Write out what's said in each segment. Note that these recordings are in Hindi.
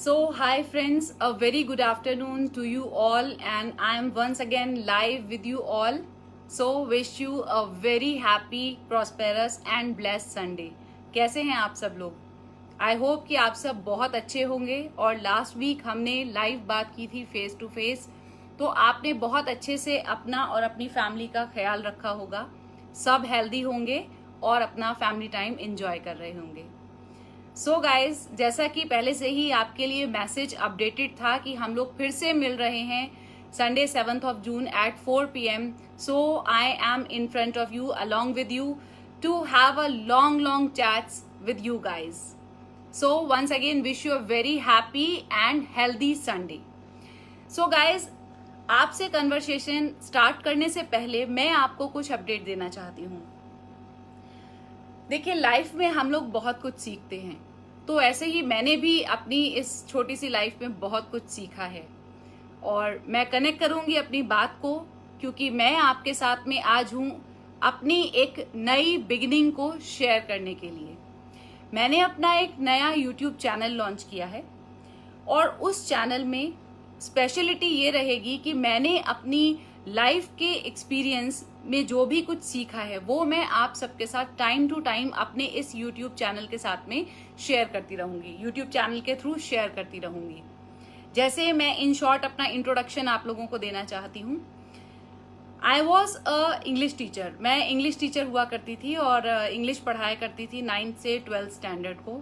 Hi friends, a very good afternoon to you all, and I am once again live with you all. So wish you a very happy, prosperous and blessed Sunday. कैसे हैं आप सब लोग? आई होप कि आप सब बहुत अच्छे होंगे। और लास्ट वीक हमने लाइव बात की थी फेस टू फेस, तो आपने बहुत अच्छे से अपना और अपनी फैमिली का ख्याल रखा होगा। सब हेल्दी होंगे और अपना फैमिली टाइम एंजॉय कर रहे होंगे। सो गाइज, जैसा कि पहले से ही आपके लिए मैसेज अपडेटेड था कि हम लोग फिर से मिल रहे हैं Sunday 7 June at 4 PM। So I am in front of you along with you to have a long chats with you guys. So once again wish you a very happy and healthy Sunday. So guys, आपसे कन्वर्सेशन स्टार्ट करने से पहले मैं आपको कुछ अपडेट देना चाहती हूँ। देखिए, लाइफ में हम लोग बहुत कुछ सीखते हैं, तो ऐसे ही मैंने भी अपनी इस छोटी सी लाइफ में बहुत कुछ सीखा है। और मैं कनेक्ट करूंगी अपनी बात को, क्योंकि मैं आपके साथ में आज हूं अपनी एक नई बिगिनिंग को शेयर करने के लिए। मैंने अपना एक नया YouTube चैनल लॉन्च किया है, और उस चैनल में स्पेशलिटी ये रहेगी कि मैंने अपनी लाइफ के एक्सपीरियंस में जो भी कुछ सीखा है वो मैं आप सबके साथ टाइम टू टाइम अपने इस YouTube चैनल के साथ में शेयर करती रहूंगी, YouTube चैनल के थ्रू शेयर करती रहूंगी। जैसे मैं इन शॉर्ट अपना इंट्रोडक्शन आप लोगों को देना चाहती हूँ। I was a English teacher. मैं इंग्लिश टीचर हुआ करती थी और इंग्लिश पढ़ाया करती थी 9th से 12th स्टैंडर्ड को।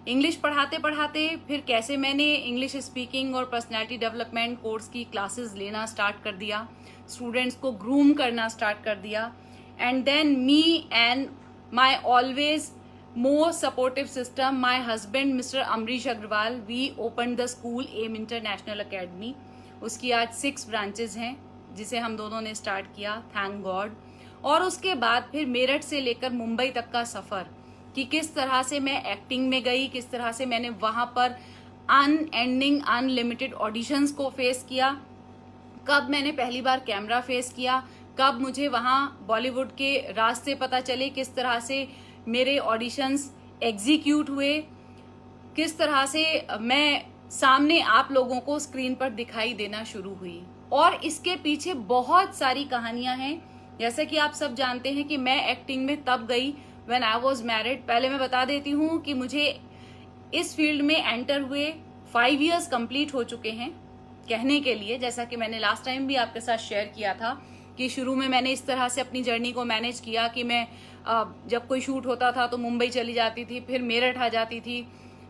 इंग्लिश पढ़ाते पढ़ाते फिर कैसे मैंने इंग्लिश स्पीकिंग और पर्सनैलिटी डेवलपमेंट कोर्स की क्लासेस लेना स्टार्ट कर दिया, स्टूडेंट्स को ग्रूम करना स्टार्ट कर दिया। And then me and my always most supportive system, my husband mister Amrish Agrawal, we open the school M international academy. उसकी आज 6 ब्रांचेज हैं जिसे हम दोनों ने स्टार्ट किया, थैंक गॉड। और उसके बाद फिर मेरठ से लेकर मुंबई तक का सफर, कि किस तरह से मैं एक्टिंग में गई, किस तरह से मैंने वहां पर अनएंडिंग अनलिमिटेड ऑडिशंस को फेस किया, कब मैंने पहली बार कैमरा फेस किया, कब मुझे वहां बॉलीवुड के रास्ते पता चले, किस तरह से मेरे ऑडिशंस एग्जीक्यूट हुए, किस तरह से मैं सामने आप लोगों को स्क्रीन पर दिखाई देना शुरू हुई। और इसके पीछे बहुत सारी कहानियां हैं। जैसे कि आप सब जानते हैं कि मैं एक्टिंग में तब गई व्हेन आई वाज मैरिड। पहले मैं बता देती हूँ कि मुझे इस फील्ड में एंटर हुए 5 years कंप्लीट हो चुके हैं कहने के लिए। जैसा कि मैंने लास्ट टाइम भी आपके साथ शेयर किया था कि शुरू में मैंने इस तरह से अपनी जर्नी को मैनेज किया कि मैं जब कोई शूट होता था तो मुंबई चली जाती थी, फिर मेरठ आ जाती थी।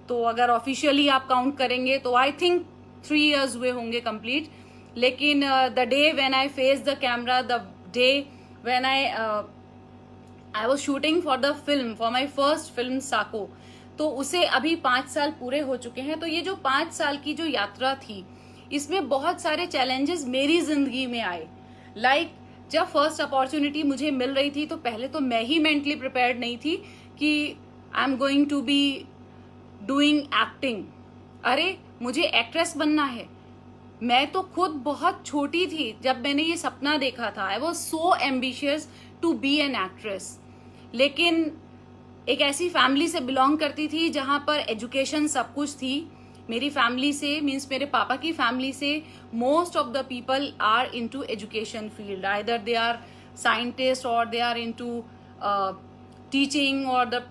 तो अगर ऑफिशियली आप काउंट करेंगे तो आई थिंक 3 years हुए होंगे कंप्लीट। लेकिन the day when I face the camera, the day when I was shooting for the film, for my first film Saako, तो उसे अभी 5 साल पूरे हो चुके हैं। तो ये जो 5 साल की जो यात्रा थी, इसमें बहुत सारे चैलेंजेस मेरी जिंदगी में आए। लाइक जब फर्स्ट अपॉर्चुनिटी मुझे मिल रही थी तो पहले तो मैं ही मेंटली प्रिपेयर्ड नहीं थी कि I am going to be doing acting. अरे, मुझे एक्ट्रेस बनना है। मैं तो खुद बहुत छोटी थी जब मैंने ये सपना देखा था। I was so ambitious to be an actress. लेकिन एक ऐसी फैमिली से बिलोंग करती थी जहां पर एजुकेशन सब कुछ थी। मेरी फैमिली से, मीन्स मेरे पापा की फैमिली से, most of the people are into education field. Either they are scientist और दे आर इनटू टीचिंग और the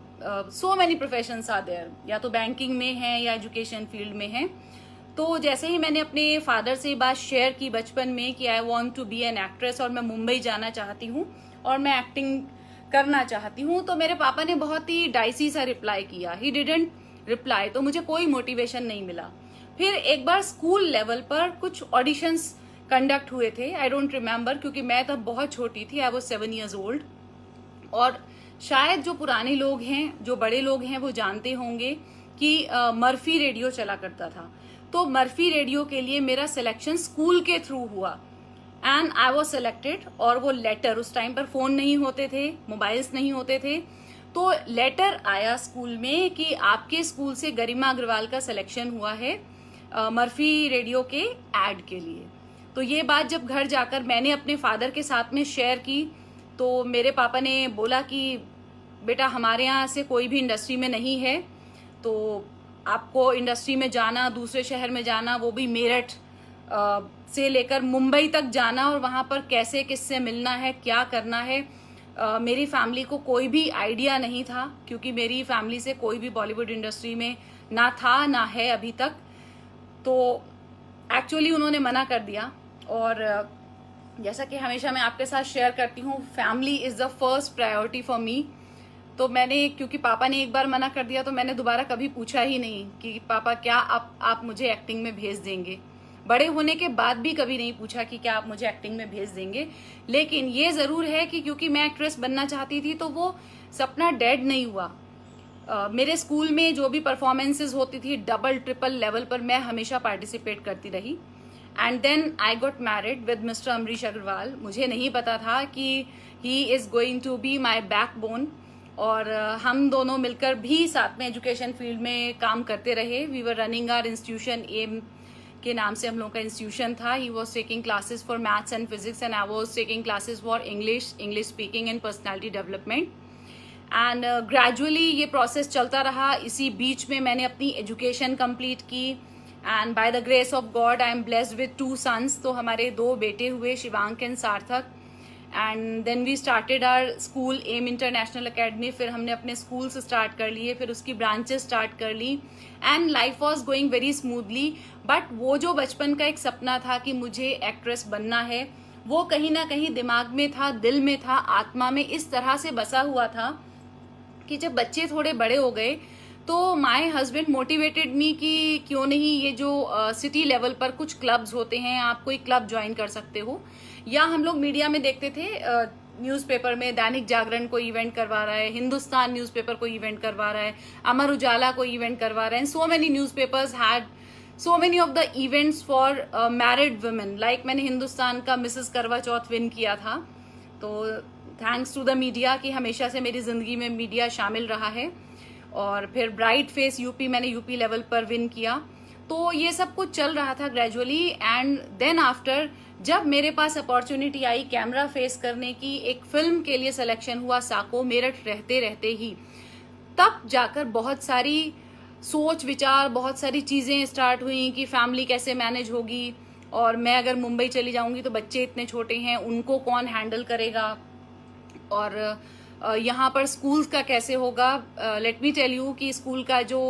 so many professions are there, या तो बैंकिंग में है या एजुकेशन फील्ड में है। तो जैसे ही मैंने अपने फादर से बात शेयर की बचपन में कि I want to be an actress और मैं मुंबई जाना चाहती हूँ और मैं एक्टिंग करना चाहती हूँ, तो मेरे पापा ने बहुत ही डाइसी सा रिप्लाई किया। He didn't reply. तो मुझे कोई मोटिवेशन नहीं मिला। फिर एक बार स्कूल लेवल पर कुछ ऑडिशंस कंडक्ट हुए थे, आई डोंट रिमेम्बर, क्योंकि मैं तब बहुत छोटी थी, आई वाज 7 years old। और शायद जो पुराने लोग हैं, जो बड़े लोग हैं, वो जानते होंगे कि मर्फी रेडियो चला करता था। तो मर्फी रेडियो के लिए मेरा सिलेक्शन स्कूल के थ्रू हुआ एंड आई वॉज सिलेक्टेड। और वो लेटर, उस टाइम पर फोन नहीं होते थे, मोबाइल्स नहीं होते थे, तो लेटर आया स्कूल में कि आपके स्कूल से गरिमा अग्रवाल का सिलेक्शन हुआ है मर्फी रेडियो के एड के लिए। तो ये बात जब घर जाकर मैंने अपने फादर के साथ में शेयर की, तो मेरे पापा ने बोला कि बेटा, हमारे यहाँ से कोई भी इंडस्ट्री में नहीं है, तो आपको इंडस्ट्री में जाना, दूसरे शहर में जाना, वो भी मेरठ से लेकर मुंबई तक जाना, और वहां पर कैसे किससे मिलना है, क्या करना है, मेरी फैमिली को कोई भी आइडिया नहीं था, क्योंकि मेरी फैमिली से कोई भी बॉलीवुड इंडस्ट्री में ना था ना है अभी तक। तो एक्चुअली उन्होंने मना कर दिया। और जैसा कि हमेशा मैं आपके साथ शेयर करती हूँ, family is the first priority for me. तो मैंने, क्योंकि पापा ने एक बार मना कर दिया, तो मैंने दोबारा कभी पूछा ही नहीं कि पापा क्या आप मुझे एक्टिंग में भेज देंगे। बड़े होने के बाद भी कभी नहीं पूछा कि क्या आप मुझे एक्टिंग में भेज देंगे। लेकिन ये जरूर है कि क्योंकि मैं एक्ट्रेस बनना चाहती थी, तो वो सपना डेड नहीं हुआ। मेरे स्कूल में जो भी परफॉर्मेंसेज होती थी डबल ट्रिपल लेवल पर, मैं हमेशा पार्टिसिपेट करती रही। And then I got married with mister Amrish Agrawal. मुझे नहीं पता था कि he is going to be my backbone, और हम दोनों मिलकर भी साथ में एजुकेशन फील्ड में काम करते रहे। We were running our institution, M के नाम से हम लोग का इंस्टीट्यूशन था। He was taking classes for maths and physics, and I was taking classes for English speaking and personality development. And gradually ये प्रोसेस चलता रहा। इसी बीच में मैंने अपनी एजुकेशन कंप्लीट की, and by the grace of God I am blessed with 2 sons. तो हमारे 2 बेटे हुए, शिवांक एंड सार्थक। And then we started our school, M international academy. फिर हमने अपने स्कूल्स स्टार्ट कर लिए, फिर उसकी ब्रांचेस स्टार्ट कर ली, and life was going very smoothly. But वो जो बचपन का एक सपना था कि मुझे एक्ट्रेस बनना है, वो कहीं ना कहीं दिमाग में था, दिल में था, आत्मा में इस तरह से बसा हुआ था कि जब बच्चे थोड़े बड़े हो गए तो माय हस्बैंड मोटिवेटेड मी कि क्यों नहीं ये जो सिटी लेवल पर कुछ क्लब्स होते हैं, आप कोई क्लब ज्वाइन कर सकते हो। या हम लोग मीडिया में देखते थे, न्यूज़पेपर में दैनिक जागरण कोई इवेंट करवा रहा है, हिंदुस्तान न्यूज़पेपर कोई इवेंट करवा रहा है, अमर उजाला कोई इवेंट करवा रहे हैं। So many newspapers had so many of the events for married women. Like मैंने हिंदुस्तान का मिसेस करवा चौथ विन किया था। तो थैंक्स टू द मीडिया कि हमेशा से मेरी जिंदगी में मीडिया शामिल रहा है। और फिर ब्राइट फेस यूपी, मैंने यूपी लेवल पर विन किया। तो ये सब कुछ चल रहा था ग्रेजुअली। एंड देन आफ्टर, जब मेरे पास अपॉर्चुनिटी आई कैमरा फेस करने की, एक फिल्म के लिए सिलेक्शन हुआ साको, मेरठ रहते रहते ही, तब जाकर बहुत सारी सोच विचार, बहुत सारी चीजें स्टार्ट हुई कि फैमिली कैसे मैनेज होगी, और मैं अगर मुंबई चली जाऊंगी तो बच्चे इतने छोटे हैं, उनको कौन हैंडल करेगा, और यहाँ पर स्कूल्स का कैसे होगा। लेट मी टेल यू कि स्कूल का जो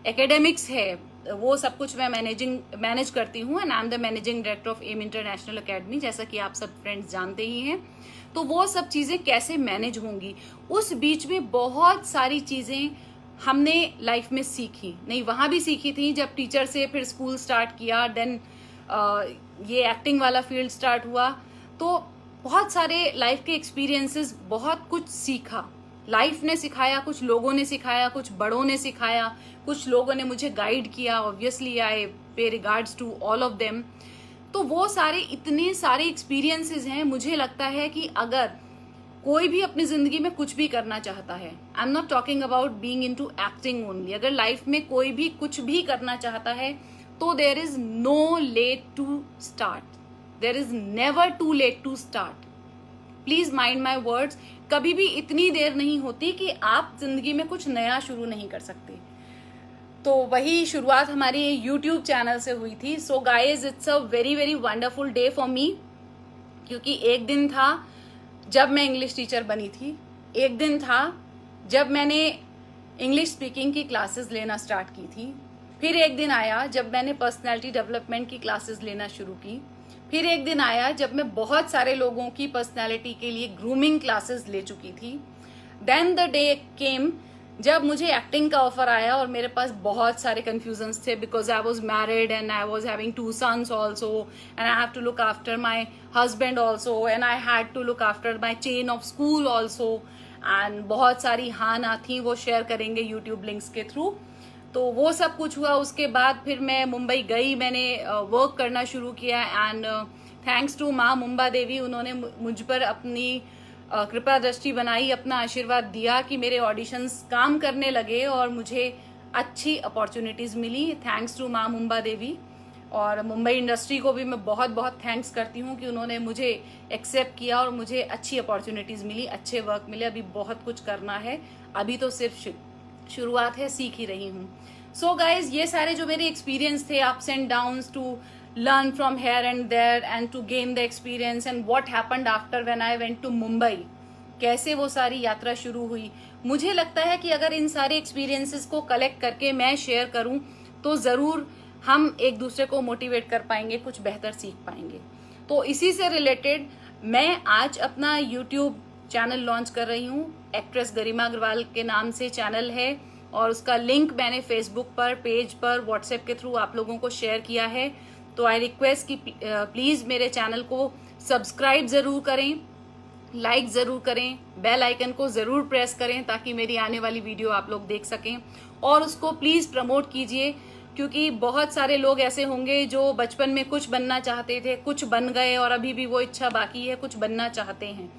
एकेडमिक्स है वो सब कुछ मैं मैनेज करती हूँ, and I am the managing director of M international academy, जैसा कि आप सब फ्रेंड्स जानते ही हैं। तो वो सब चीजें कैसे मैनेज होंगी, उस बीच में बहुत सारी चीजें हमने लाइफ में सीखी। नहीं, वहां भी सीखी थी जब टीचर से, फिर स्कूल स्टार्ट किया, देन ये एक्टिंग वाला फील्ड स्टार्ट हुआ। तो बहुत सारे लाइफ के एक्सपीरियंसेस, बहुत कुछ सीखा। लाइफ ने सिखाया, कुछ लोगों ने सिखाया, कुछ बड़ों ने सिखाया, कुछ लोगों ने मुझे गाइड किया। Obviously I pay regards to all of them. तो वो सारे, इतने सारे एक्सपीरियंसेस हैं। मुझे लगता है कि अगर कोई भी अपनी जिंदगी में कुछ भी करना चाहता है, I am not talking about being into acting only, अगर लाइफ में कोई भी कुछ भी करना चाहता है तो there is no late to start, there is never too late to start. Please mind my words, कभी भी इतनी देर नहीं होती कि आप जिंदगी में कुछ नया शुरू नहीं कर सकते। तो वही शुरुआत हमारी यूट्यूब चैनल से हुई थी। So guys, it's a very very wonderful day for me, क्योंकि एक दिन था जब मैं इंग्लिश टीचर बनी थी, एक दिन था जब मैंने इंग्लिश स्पीकिंग की क्लासेस लेना स्टार्ट की थी, फिर एक दिन आया जब मैंने पर्सनैलिटी डेवलपमेंट की क्लासेस लेना शुरू की, फिर एक दिन आया जब मैं बहुत सारे लोगों की पर्सनैलिटी के लिए ग्रूमिंग क्लासेस ले चुकी थी। देन द डे केम जब मुझे एक्टिंग का ऑफर आया, और मेरे पास बहुत सारे कंफ्यूजन्स थे, because I was married and I was having 2 sons also, and I have to look after my husband also, and I had to look after my chain of school also, and बहुत सारी हाँ ना थी, वो शेयर करेंगे यूट्यूब लिंक्स के थ्रू। तो वो सब कुछ हुआ। उसके बाद फिर मैं मुंबई गई, मैंने वर्क करना शुरू किया, एंड थैंक्स टू माँ मुंबा देवी, उन्होंने मुझ पर अपनी कृपा दृष्टि बनाई, अपना आशीर्वाद दिया कि मेरे ऑडिशंस काम करने लगे और मुझे अच्छी अपॉर्चुनिटीज मिली। थैंक्स टू माँ मुंबा देवी। और मुंबई इंडस्ट्री को भी मैं बहुत बहुत थैंक्स करती हूँ कि उन्होंने मुझे एक्सेप्ट किया और मुझे अच्छी अपॉर्चुनिटीज मिली, अच्छे वर्क मिले। अभी बहुत कुछ करना है, अभी तो सिर्फ शुरुआत है, सीख ही रही हूँ। सो गाइज, ये सारे जो मेरे एक्सपीरियंस थे, ups and downs, to learn from here and there and to gain the experience, and what happened after when I went to Mumbai, कैसे वो सारी यात्रा शुरू हुई। मुझे लगता है कि अगर इन सारे एक्सपीरियंसेस को कलेक्ट करके मैं शेयर करूं तो जरूर हम एक दूसरे को मोटिवेट कर पाएंगे, कुछ बेहतर सीख पाएंगे। तो इसी से रिलेटेड मैं आज अपना यूट्यूब चैनल लॉन्च कर रही हूँ। एक्ट्रेस गरिमा अग्रवाल के नाम से चैनल है और उसका लिंक मैंने फेसबुक पर, पेज पर, व्हाट्सएप के थ्रू आप लोगों को शेयर किया है। तो आई रिक्वेस्ट कि प्लीज मेरे चैनल को सब्सक्राइब जरूर करें, लाइक जरूर करें, बेल आइकन को जरूर प्रेस करें ताकि मेरी आने वाली वीडियो आप लोग देख सकें, और उसको प्लीज प्रमोट कीजिए, क्योंकि बहुत सारे लोग ऐसे होंगे जो बचपन में कुछ बनना चाहते थे, कुछ बन गए और अभी भी वो इच्छा बाकी है, कुछ बनना चाहते हैं।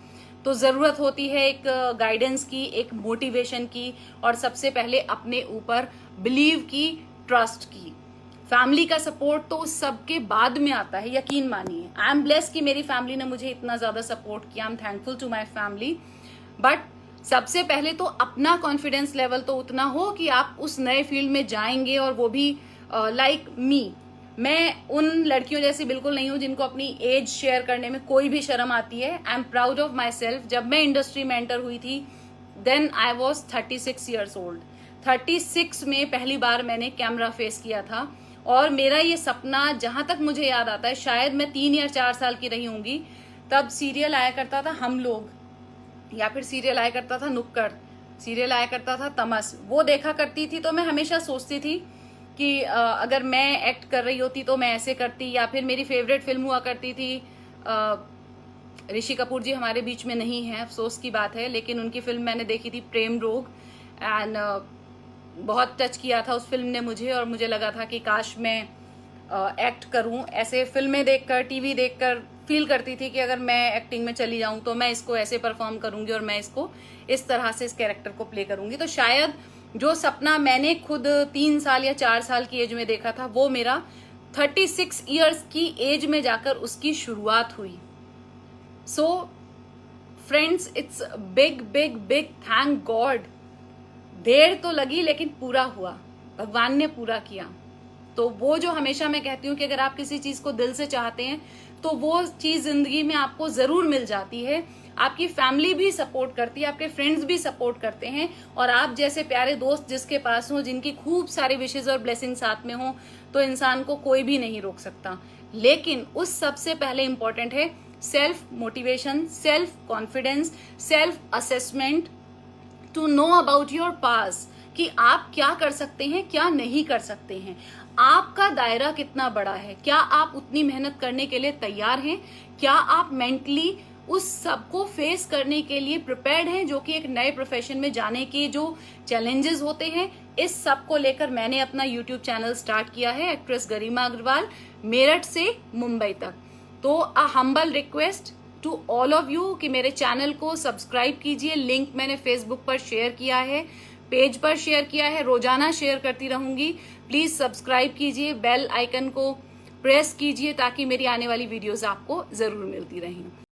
तो जरूरत होती है एक गाइडेंस की, एक मोटिवेशन की, और सबसे पहले अपने ऊपर बिलीव की, ट्रस्ट की। फैमिली का सपोर्ट तो सबके बाद में आता है, यकीन मानिए। आई एम ब्लेस्ड कि मेरी फैमिली ने मुझे इतना ज्यादा सपोर्ट किया। I am thankful to my family. But सबसे पहले तो अपना कॉन्फिडेंस लेवल तो उतना हो कि आप उस नए फील्ड में जाएंगे, और वो भी लाइक मी। मैं उन लड़कियों जैसी बिल्कुल नहीं हूं जिनको अपनी एज शेयर करने में कोई भी शर्म आती है। I am proud of myself. जब मैं इंडस्ट्री में एंटर हुई थी then I was 36 years old. 36 में पहली बार मैंने कैमरा फेस किया था, और मेरा ये सपना, जहां तक मुझे याद आता है, शायद मैं 3 या 4 साल की रही होंगी, तब सीरियल आया करता था हम लोग, या फिर सीरियल आया करता था नुक्कड़, सीरियल आया करता था तमस। वो देखा करती थी, तो मैं हमेशा सोचती थी कि अगर मैं एक्ट कर रही होती तो मैं ऐसे करती। या फिर मेरी फेवरेट फिल्म हुआ करती थी, ऋषि कपूर जी हमारे बीच में नहीं है, अफसोस की बात है, लेकिन उनकी फिल्म मैंने देखी थी प्रेम रोग, एंड बहुत टच किया था उस फिल्म ने मुझे, और मुझे लगा था कि काश मैं एक्ट करूं। ऐसे फिल्में देखकर, टीवी देखकर फील करती थी कि अगर मैं एक्टिंग में चली जाऊं तो मैं इसको ऐसे परफॉर्म करूंगी और मैं इसको इस तरह से इस कैरेक्टर को प्ले करूंगी। तो शायद जो सपना मैंने खुद 3 साल या 4 साल की एज में देखा था, वो मेरा 36 इयर्स की एज में जाकर उसकी शुरुआत हुई। So friends, it's big big big thank god. देर तो लगी लेकिन पूरा हुआ, भगवान ने पूरा किया। तो वो जो हमेशा मैं कहती हूँ कि अगर आप किसी चीज को दिल से चाहते हैं तो वो चीज जिंदगी में आपको जरूर मिल जाती है। आपकी फैमिली भी सपोर्ट करती है, आपके फ्रेंड्स भी सपोर्ट करते हैं, और आप जैसे प्यारे दोस्त जिसके पास हो, जिनकी खूब सारे विशेष और ब्लेसिंग साथ में हो, तो इंसान को कोई भी नहीं रोक सकता। लेकिन उस सबसे पहले इंपॉर्टेंट है self motivation, self confidence, self assessment, to know about your past, कि आप क्या कर सकते हैं, क्या नहीं कर सकते हैं, आपका दायरा कितना बड़ा है, क्या आप उतनी मेहनत करने के लिए तैयार हैं, क्या आप मेंटली उस सबको फेस करने के लिए प्रिपेयर्ड हैं, जो कि एक नए प्रोफेशन में जाने के जो चैलेंजेस होते हैं। इस सब को लेकर मैंने अपना यूट्यूब चैनल स्टार्ट किया है, एक्ट्रेस गरिमा अग्रवाल, मेरठ से मुंबई तक। तो a humble request to all of you कि मेरे चैनल को सब्सक्राइब कीजिए। लिंक मैंने फेसबुक पर शेयर किया है, पेज पर शेयर किया है, रोजाना शेयर करती रहूंगी। प्लीज सब्सक्राइब कीजिए, बेल आइकन को प्रेस कीजिए ताकि मेरी आने वाली वीडियोस आपको जरूर मिलती रहें।